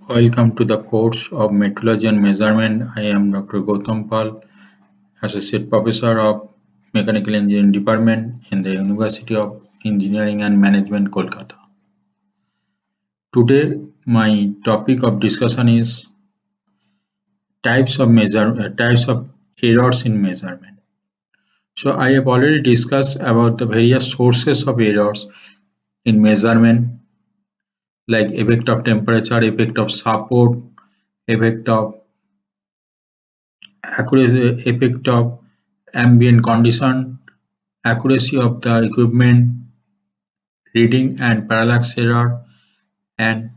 Welcome to the course of Metrology and Measurement. I am Dr. Gautam Pal, Associate Professor of Mechanical Engineering Department in the University of Engineering and Management, Kolkata. Today, my topic of discussion is types of errors in measurement. So, I have already discussed about the various sources of errors in measurement, like effect of temperature, effect of support, effect of accuracy, effect of ambient condition, accuracy of the equipment, reading and parallax error, and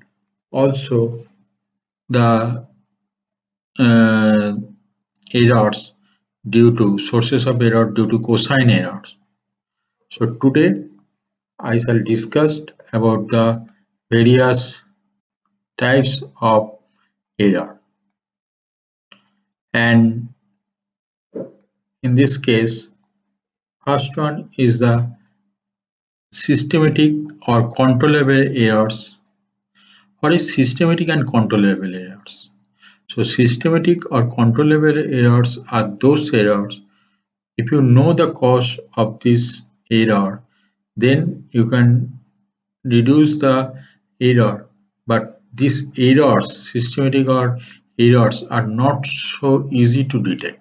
also the uh, errors due to sources of error due to cosine errors. So today I shall discuss about the various types of error, and in this case first one is the systematic or controllable errors. What is systematic and controllable errors? So systematic or controllable errors are those errors. If you know the cause of this error, then you can reduce the error. But these errors, systematic or errors, are not so easy to detect.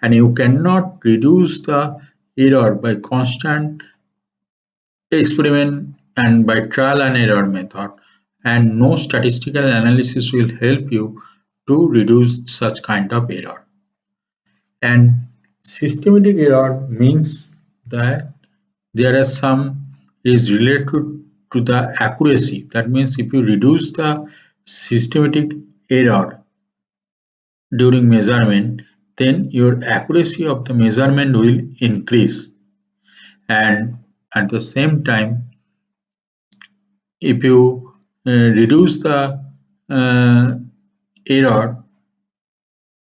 And you cannot reduce the error by constant experiment and by trial and error method, and no statistical analysis will help you to reduce such kind of error. And systematic error means that there are some is related to the accuracy. That means if you reduce the systematic error during measurement, then your accuracy of the measurement will increase. And at the same time, if you reduce the uh, error,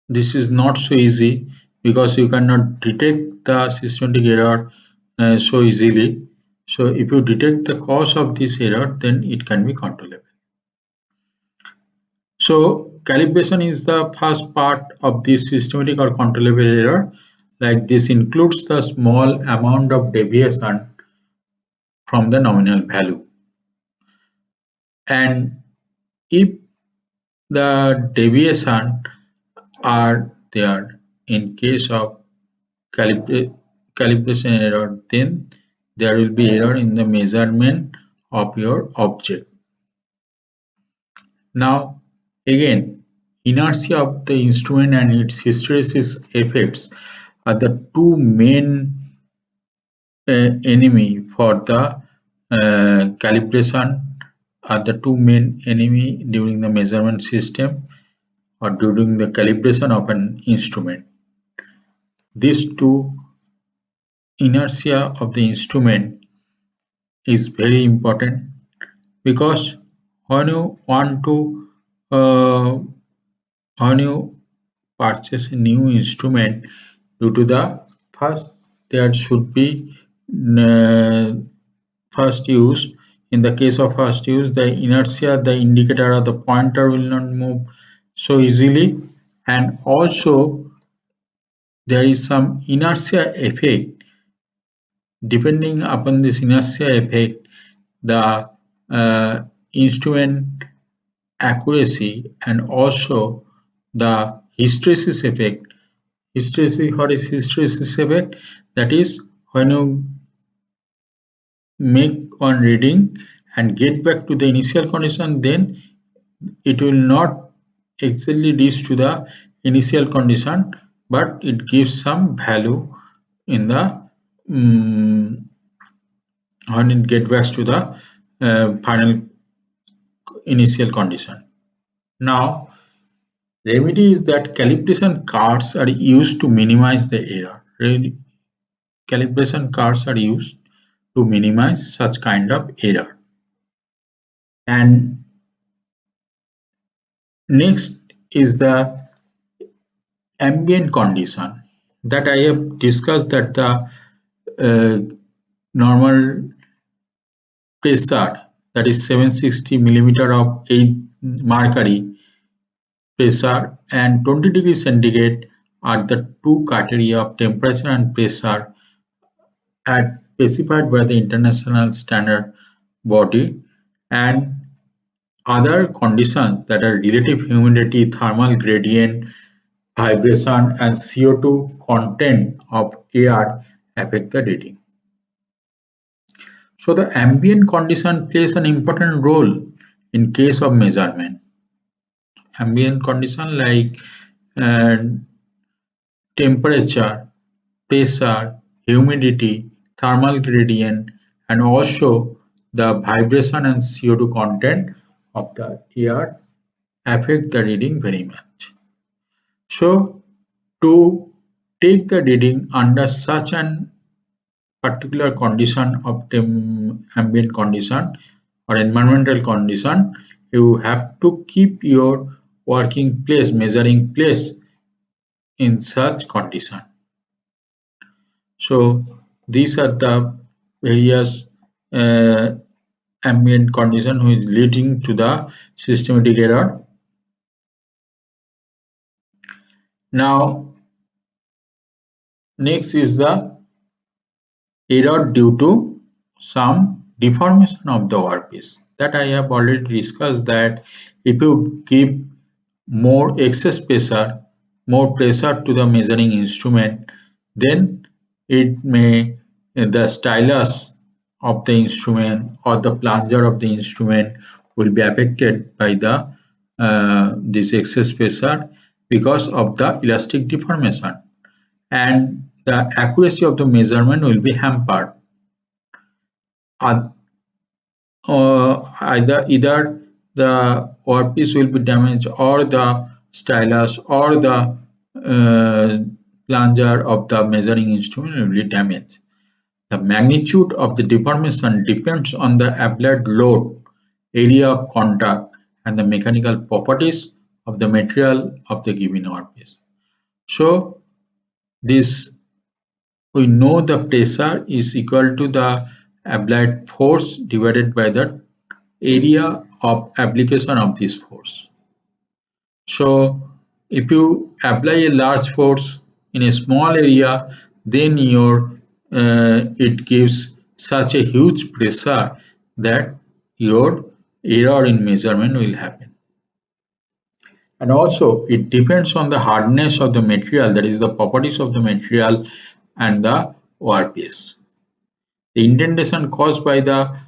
this is not so easy because you cannot detect the systematic error so easily. So if you detect the cause of this error, then it can be controllable. So calibration is the first part of this systematic or controllable error. Like this includes the small amount of deviation from the nominal value. And if the deviation are there in case of calibration error, then there will be error in the measurement of your object. Now again, inertia of the instrument and its hysteresis effects are the two main enemy for the calibration, are the two main enemy during the measurement system or during the calibration of an instrument. These two, inertia of the instrument is very important, because when you want to uh, when you purchase a new instrument, due to the first, there should be uh, first use. In the case of first use, the inertia, the indicator or the pointer will not move so easily, and also there is some inertia effect. Depending upon this inertia effect, the instrument accuracy and also the hysteresis effect. Hysteresis, what is hysteresis effect? That is when you make one reading and get back to the initial condition, then it will not exactly reach to the initial condition, but it gives some value in the when it get back to the final initial condition. Now remedy is that calibration cards are used to minimize the error. Calibration cards are used to minimize such kind of error. And next is the ambient condition, that I have discussed, that the normal pressure, that is 760 millimeter of mercury pressure, and 20 degrees centigrade are the two criteria of temperature and pressure at specified by the international standard body, and other conditions that are relative humidity, thermal gradient, vibration, and CO2 content of air affect the reading. So the ambient condition plays an important role in case of measurement. Ambient condition like uh, temperature, pressure, humidity, thermal gradient, and also the vibration and CO2 content of the air affect the reading very much. So to take the reading under such an particular condition of ambient condition or environmental condition, you have to keep your working place, measuring place in such condition. So these are the various uh, ambient condition which is leading to the systematic error. Now next is the error due to some deformation of the workpiece, that I have already discussed, that if you give more pressure to the measuring instrument, then it may, the stylus of the instrument or the plunger of the instrument will be affected by the this excess pressure because of the elastic deformation, and the accuracy of the measurement will be hampered. Either the workpiece will be damaged, or the stylus or the uh, plunger of the measuring instrument will be damaged. The magnitude of the deformation depends on the applied load, area of contact, and the mechanical properties of the material of the given workpiece. So this, we know the pressure is equal to the applied force divided by the area of application of this force. So if you apply a large force in a small area, then it gives such a huge pressure that your error in measurement will happen. And also it depends on the hardness of the material, that is the properties of the material and the workpiece. The indentation caused by the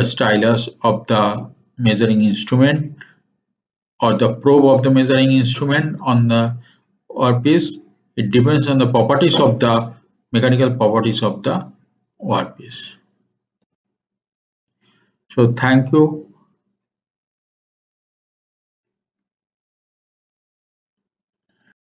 stylus of the measuring instrument or the probe of the measuring instrument on the workpiece, it depends on the properties of the mechanical properties of the workpiece. So thank you